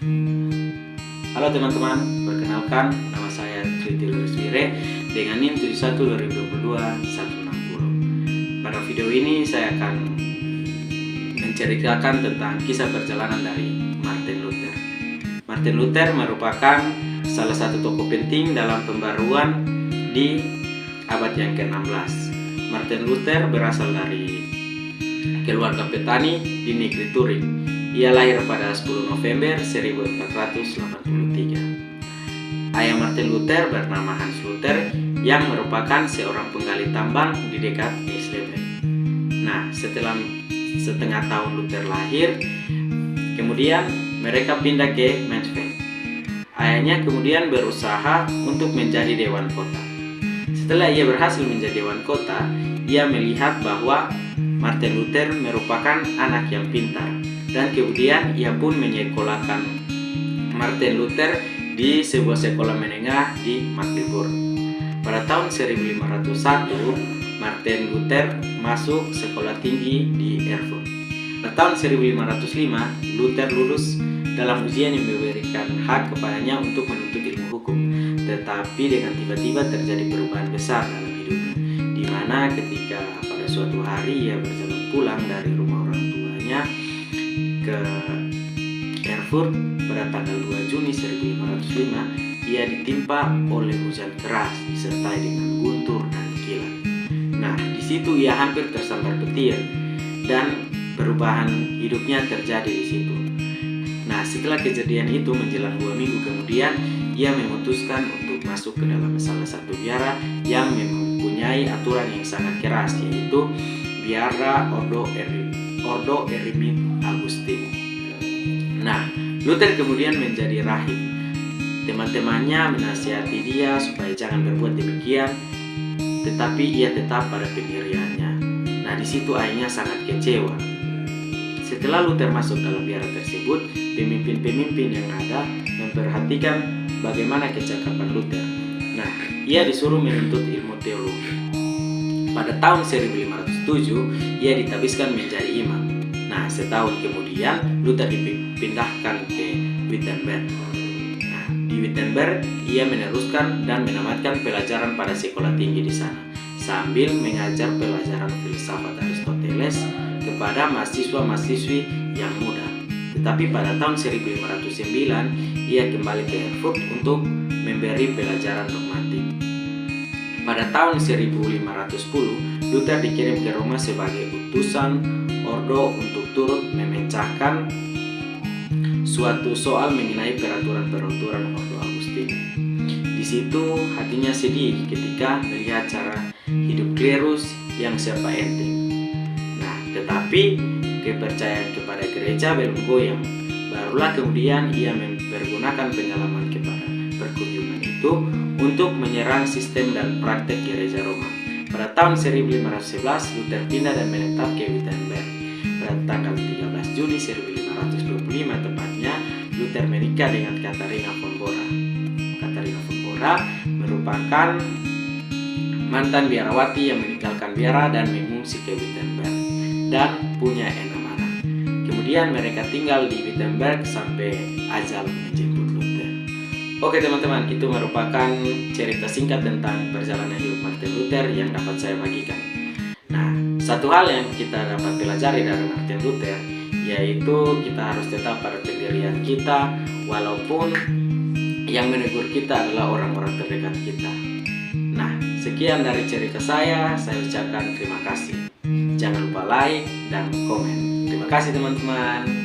Halo teman-teman, perkenalkan nama saya Tritilurus Wire dengan NIM 71 2022 160. Pada video ini saya akan menceritakan tentang kisah perjalanan dari Martin Luther. Martin Luther merupakan salah satu tokoh penting dalam pembaruan di abad yang ke-16. Martin Luther berasal dari keluarga petani di negeri Turing. Ia lahir pada 10 November 1483. Ayah Martin Luther bernama Hans Luther yang merupakan seorang penggali tambang di dekat Eisleben. Nah, setelah setengah tahun Luther lahir, kemudian mereka pindah ke Mansfeld. Ayahnya kemudian berusaha untuk menjadi dewan kota. Setelah ia berhasil menjadi dewan kota, ia melihat bahwa Martin Luther merupakan anak yang pintar, dan kemudian ia pun menyekolahkan Martin Luther di sebuah sekolah menengah di Magdeburg. Pada tahun 1501, Martin Luther masuk sekolah tinggi di Erfurt. Pada tahun 1505, Luther lulus dalam ujian yang memberikan hak kepadanya untuk menuntut ilmu hukum. Tetapi dengan tiba-tiba terjadi perubahan besar dalam hidupnya, di mana ketika pada suatu hari ia berjalan pulang dari rumah orang tuanya ke Erfurt pada tanggal 2 Juni 1505, ia ditimpa oleh hujan keras disertai dengan guntur dan kilat. Nah, di situ ia hampir tersambar petir dan perubahan hidupnya terjadi di situ. Nah, setelah kejadian itu menjelang 2 minggu kemudian, ia memutuskan untuk masuk ke dalam salah satu biara yang mempunyai aturan yang sangat keras, yaitu biara Ordo Eremit Augustin. Nah, Luther kemudian menjadi rahib. Teman-temannya menasihati dia supaya jangan berbuat demikian, tetapi ia tetap pada pendiriannya. Nah, di situ ayahnya sangat kecewa. Setelah Luther masuk dalam biara tersebut, pemimpin-pemimpin yang ada memperhatikan bagaimana kecakapan Luther. Nah, ia disuruh menuntut ilmu teologi. Pada tahun 1507, ia ditabiskan menjadi imam. Nah, setahun kemudian Luther dipindahkan ke Wittenberg. Nah, di Wittenberg ia meneruskan dan menamatkan pelajaran pada sekolah tinggi di sana, sambil mengajar pelajaran filsafat Aristoteles kepada mahasiswa-mahasiswi yang muda. Tetapi pada tahun 1509 ia kembali ke Erfurt untuk memberi pelajaran dogmatik. Pada tahun 1510 Luther dikirim ke Roma sebagai utusan Ordo untuk turut memecahkan suatu soal mengenai peraturan-peraturan Ordo Agustin. Di situ hatinya sedih ketika melihat cara hidup klerus yang serba enteng. Nah, tetapi kepercayaan kepada gereja belum goyang. Barulah kemudian ia mempergunakan pengalaman kepada perkunjungan itu untuk menyerang sistem dan praktek gereja Roma. Pada tahun 1511 Luther pindah dan menetap ke Wittenberg. Pada tanggal 13 Juni 1525 tepatnya, Luther menikah dengan Katharina von Bora. Katharina von Bora merupakan mantan biarawati yang meninggalkan biara dan mengungsi ke Wittenberg dan punya 6 anak. Kemudian mereka tinggal di Wittenberg sampai ajal menjemput Luther. Oke teman-teman, itu merupakan cerita singkat tentang perjalanan hidup Martin Luther yang dapat saya bagikan. Nah, satu hal yang kita dapat pelajari dari Martin Luther, yaitu kita harus tetap pada pendirian kita, walaupun yang menegur kita adalah orang-orang terdekat kita. Nah, sekian dari cerita saya ucapkan terima kasih. Jangan lupa like dan komen. Terima kasih teman-teman.